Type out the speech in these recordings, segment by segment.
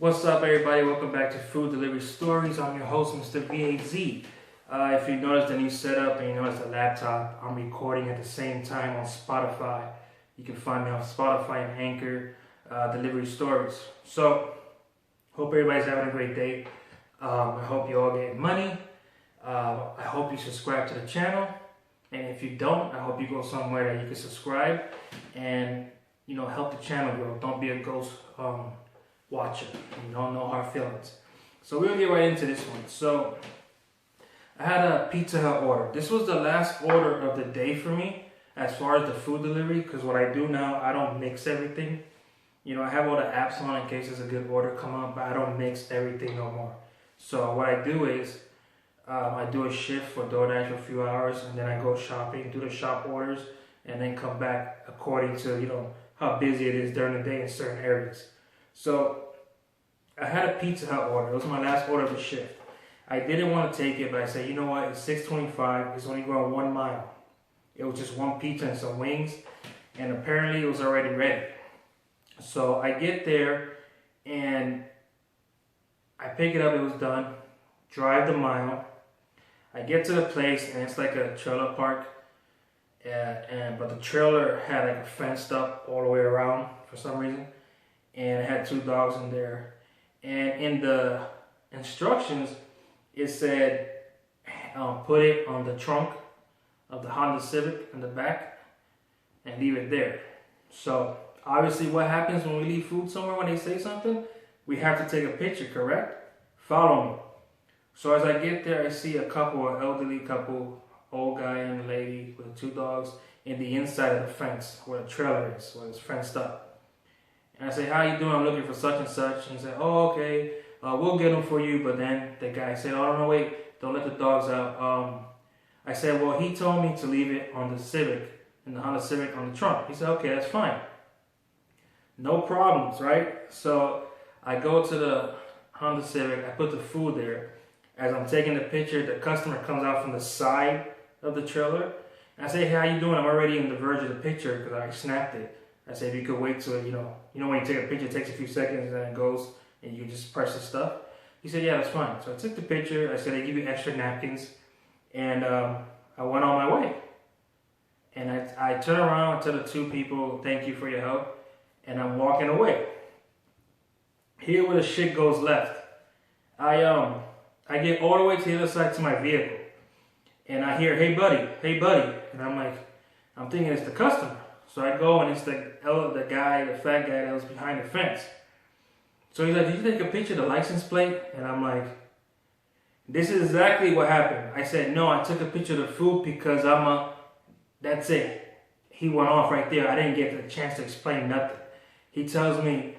What's up, everybody? Welcome back to Food Delivery Stories. I'm your host, Mr. VAZ. If you notice the new setup and you notice the laptop, I'm recording at the same time on Spotify. You can find me on Spotify and Anchor Delivery Stories. So, hope everybody's having a great day. I hope you all get money. I hope you subscribe to the channel. And if you don't, I hope you go somewhere that you can subscribe and, help the channel grow. Don't be a ghost watcher. No hard feelings. So we'll get right into this one. So I had a Pizza Hut order. This was the last order of the day for me as far as the food delivery, because what I do now, I don't mix everything. I have all the apps on in case there's a good order come up, but I don't mix everything no more. So what I do is I do a shift for DoorDash for a few hours, and then I go shopping, do the shop orders, and then come back according to how busy it is during the day in certain areas. So I had a Pizza Hut order. It was my last order of the shift. I didn't want to take it, but I said, you know what? It's 6:25. It's only going 1 mile. It was just one pizza and some wings, and apparently it was already ready. So I get there, and I pick it up. It was done. Drive the mile. I get to the place, and it's like a trailer park. But the trailer had like fenced up all the way around for some reason, and it had 2 dogs in there. And in the instructions, it said put it on the trunk of the Honda Civic in the back and leave it there. So obviously, what happens when we leave food somewhere when they say something? We have to take a picture, correct? Follow me. So as I get there, I see an elderly couple, old guy and lady with 2 dogs in the inside of the fence where the trailer is, where it's fenced up. And I say, how you doing? I'm looking for such and such. And he said, oh, okay, we'll get them for you. But then the guy said, oh, no, wait, don't let the dogs out. I said, well, he told me to leave it on the Civic, in the Honda Civic on the trunk. He said, okay, that's fine. No problems, right? So I go to the Honda Civic, I put the food there. As I'm taking the picture, the customer comes out from the side of the trailer. And I say, hey, how you doing? I'm already in the verge of the picture because I snapped it. I said, if you could wait till, when you take a picture, it takes a few seconds and then it goes and you just press the stuff. He said, yeah, that's fine. So I took the picture. I said, they give you extra napkins. And I went on my way. And I turn around and tell the 2 people, thank you for your help. And I'm walking away. Here where the shit goes left. I get all the way to the other side to my vehicle. And I hear, hey buddy. And I'm thinking it's the customer. So I go and it's the fat guy that was behind the fence. So he's like, did you take a picture of the license plate? And I'm like, this is exactly what happened. I said, no, I took a picture of the food because that's it. He went off right there. I didn't get the chance to explain nothing. He tells me,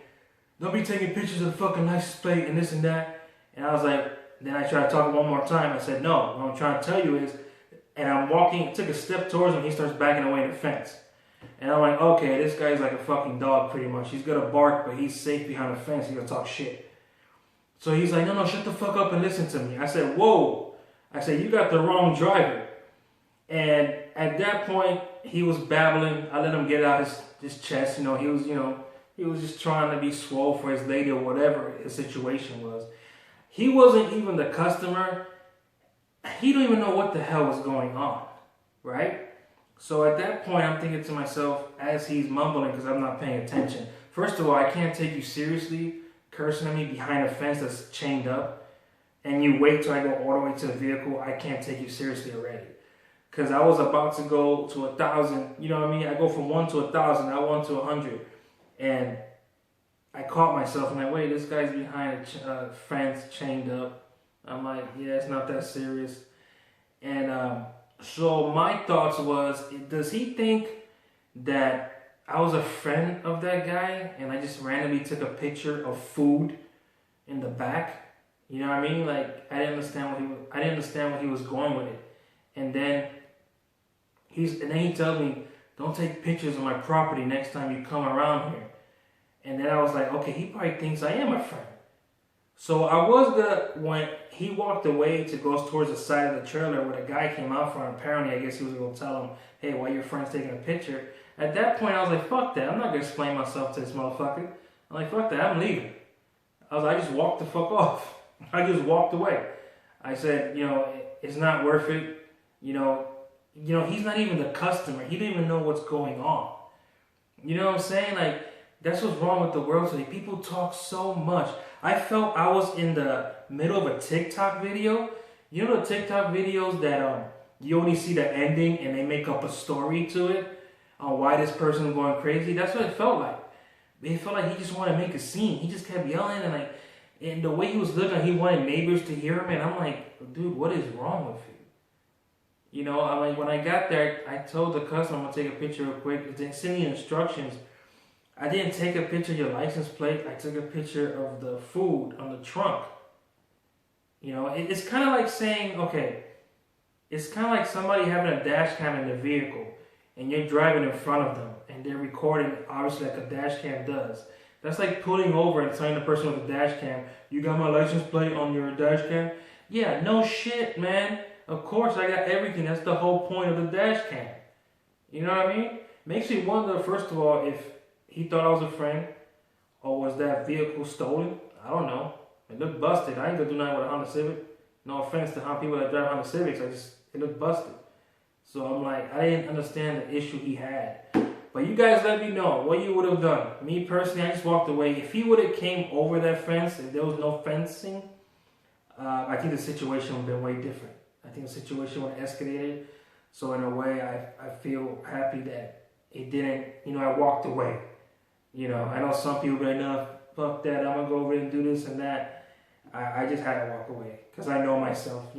don't be taking pictures of the fucking license plate and this and that. And I was like, then I tried to talk one more time. I said, no, what I'm trying to tell you is, and I'm walking, took a step towards him, he starts backing away the fence. And I'm like, okay, this guy's like a fucking dog pretty much. He's gonna bark, but he's safe behind the fence. He's gonna talk shit. So he's like, no, shut the fuck up and listen to me. I said, whoa. I said, you got the wrong driver. And at that point, he was babbling. I let him get out his chest. He was just trying to be swole for his lady or whatever his situation was. He wasn't even the customer. He don't even know what the hell was going on, right? So at that point, I'm thinking to myself, as he's mumbling, because I'm not paying attention. First of all, I can't take you seriously, cursing at me behind a fence that's chained up, and you wait till I go all the way to the vehicle. I can't take you seriously already. Because I was about to go to 1,000, you know what I mean? I go from 1 to 1,000, I 1 to 100. And I caught myself, and like, wait, this guy's behind a fence, chained up. I'm like, yeah, it's not that serious. And so my thoughts was, does he think that I was a friend of that guy, and I just randomly took a picture of food in the back? You know what I mean? Like, I didn't understand what he was going with it. And then he tells me, don't take pictures of my property next time you come around here. And then I was like, okay, he probably thinks I am a friend. So I was when he walked away to go towards the side of the trailer where the guy came out from, apparently I guess he was going to tell him, hey, why your friend's taking a picture? At that point, I was like, fuck that. I'm not going to explain myself to this motherfucker. I'm like, fuck that. I'm leaving. I just walked the fuck off. I just walked away. I said, it's not worth it. He's not even the customer. He didn't even know what's going on. You know what I'm saying? Like, that's what's wrong with the world today. People talk so much. I felt I was in the middle of a TikTok video. You know the TikTok videos that you only see the ending and they make up a story to it on why this person is going crazy? That's what it felt like. It felt like he just wanted to make a scene. He just kept yelling and the way he was looking, he wanted neighbors to hear him. And I'm like, dude, what is wrong with you? I'm like, when I got there, I told the customer I'm gonna take a picture real quick. They sent me instructions. I didn't take a picture of your license plate. I took a picture of the food on the trunk. It's kind of like saying, okay, it's kind of like somebody having a dash cam in their vehicle and you're driving in front of them and they're recording, obviously, like a dash cam does. That's like pulling over and telling the person with the dash cam, you got my license plate on your dash cam? Yeah, no shit, man. Of course, I got everything. That's the whole point of the dash cam. You know what I mean? Makes me wonder, first of all, if he thought I was a friend or was that vehicle stolen? I don't know. It looked busted. I ain't gonna do nothing with a Honda Civic. No offense to people that drive Honda Civics. It looked busted. So I'm like, I didn't understand the issue he had. But you guys let me know what you would have done. Me personally, I just walked away. If he would have came over that fence, if there was no fencing, I think the situation would have been way different. I think the situation would have escalated. So in a way, I feel happy that it didn't, I walked away. I know some people be like, no, fuck that, I'm going to go over and do this and that. I just had to walk away because I know myself.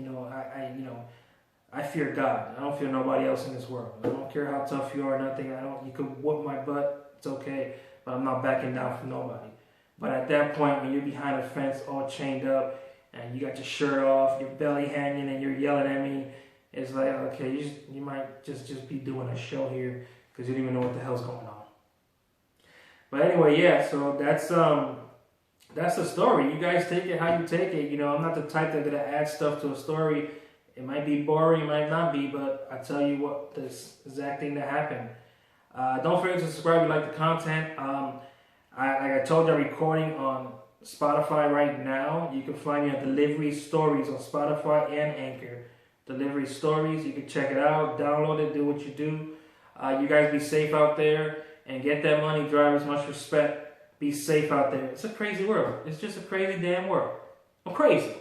I fear God. I don't fear nobody else in this world. I don't care how tough you are or nothing. You could whoop my butt. It's okay. But I'm not backing down from nobody. But at that point, when you're behind a fence all chained up and you got your shirt off, your belly hanging, and you're yelling at me, it's like, okay, you might just be doing a show here because you don't even know what the hell's going on. But anyway, yeah, so that's the story. You guys take it how you take it. I'm not the type that's gonna add stuff to a story. It might be boring, it might not be, but I tell you what, this exact thing that happened. Don't forget to subscribe if you like the content. Like I told you, I'm recording on Spotify right now. You can find me on Delivery Stories on Spotify and Anchor. Delivery Stories, you can check it out, download it, do what you do. You guys be safe out there and get that money, drivers. Much respect. Be safe out there. It's a crazy world. It's just a crazy damn world. I'm crazy.